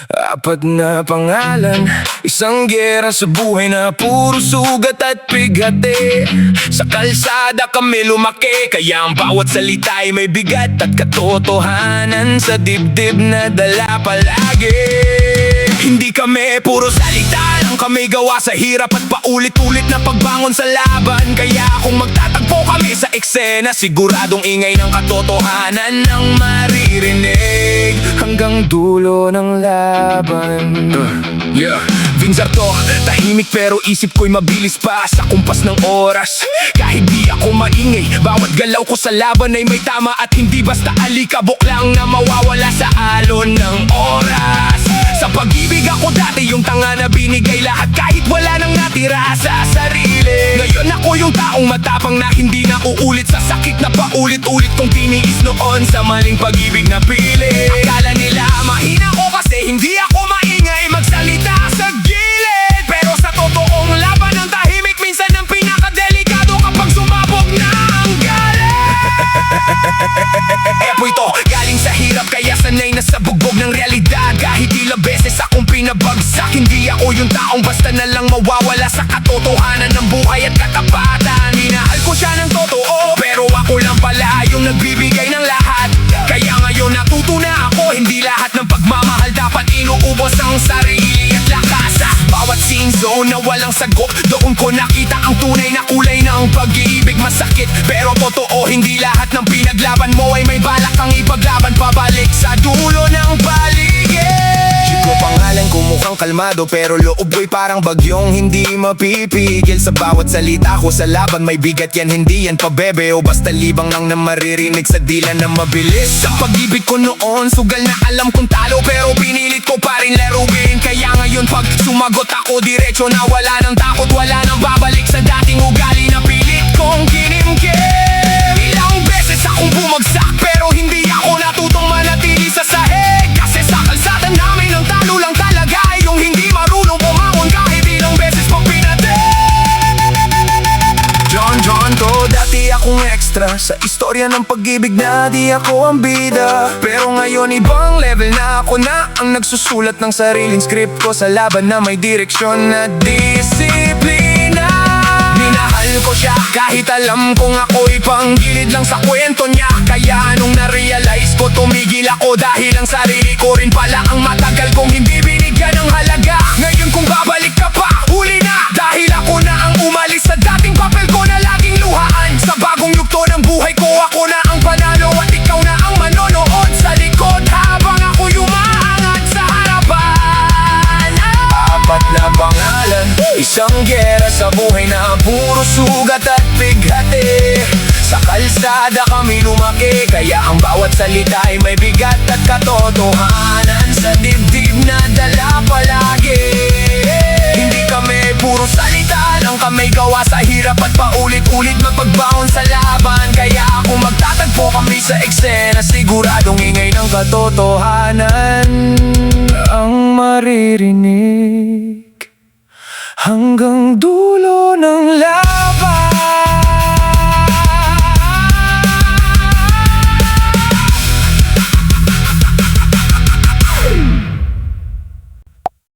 Apat na pangalan, isang giyera sa buhay na puro sugat at bigate. Sa kalsada kami lumaki, kaya ang bawat salita ay may bigat at katotohanan sa dibdib na dala palagi. Hindi kami puro salita lang, kami gawa sa hirap at paulit-ulit na pagbangon sa laban. Kaya kung magtatagpo kami sa eksena, siguradong ingay ng katotohanan ang maririnig hanggang dulo ng laban. Vinzar to, tahimik pero isip ko'y mabilis pa sa kumpas ng oras. Kahit di ako maingay, bawat galaw ko sa laban ay may tama at hindi basta alikabok lang na mawawala sa alon ng oras. Sa pag-ibig ako dati yung tanga na binigay lahat kahit wala nang natira sa sarili. Ngayon ako yung taong matapang na hindi na uulit sa sakit na paulit-ulit kong tiniis noon sa maling pag-ibig na pili. Akala nila mahina ko kasi hindi ako maingay magsalita sa gilid, pero sa totoong laban ng tahimik minsan ang pinakadelikado kapag sumabog na ang galit. Epo ito, galing sa hirap kaya sanay na sa bugbog ng realidad. Kahit ilang beses akong pinabagsak, hindi ako yung taong basta na lang mawawala sa katotohanan ng buhay at katapatan. Minahal ko siya ng totoo, pero ako lang pala yung nagbibigay ng lahat. Kaya ngayon natuto na ako, hindi lahat ng pagmamahal dapat inuubos ang sarili at lakas. Sa bawat scene zone na walang sagot, doon ko nakita ang tunay na kulay ng pag-ibig. Masakit pero totoo, hindi lahat ng pinaglaban mo ay may balak kang ipaglaban pabalik sa dulo ng paligid. Chico pangalan ko, mukhang kalmado pero loob ko'y parang bagyong hindi mapipigil. Sa bawat salita ko sa laban may bigat yan, hindi yan pabebe o basta libang lang na maririnig sa dila na mabilis. Sa pag-ibig ko noon, sugal na alam kong talo pero pinilit ko pa rin laruin. Kaya ngayon pag sumagot ako diretso na wala nang takot, wala nang babalik sa dating ugali na pilit kong kinimkim. Ilang beses akong bumagsak pero hindi ako natutong manatili sa sahig. Kasi sa kalsada namin ang talo lang talaga ay yung hindi marunong bumangon kahit ilang beses pang pinatin. John to, dati akong extra sa istorya ng pag-ibig na di ako ang bida. Pero ngayon ibang level na ako na ang nagsusulat ng sariling script ko sa laban na may direksyon na disiplina. Minahal ko siya kahit alam kong ako'y panggilid lang sa kwento niya. Kaya nung na-realize ko tumigil ako dahil ang sarili ko rin pala ang matagal kong hindi binigyan ng halaga. Ngayon kung babalik ka pa, huli na, dahil ako na ang umalis sa dating papel ko na laging luhaan. Sa bagong yugto ng buhay ko, ako na ang panalo at ikaw na ang manonood sa likod habang ako'y umaangat sa harapan. Apat na pangalan, isang giyera sa buhay na puro sugat at bighati. Sa kalsada kami lumaki, kaya ang bawat salita ay may bigat at katotohanan sa dibdib na dala palagi. Hindi kami puro salita lang, kami gawa sa hirap at paulit-ulit mapagbaon sa laban. Kaya kung magtatagpo kami sa eksena, siguradong ingay ng katotohanan ang maririnig hanggang dulo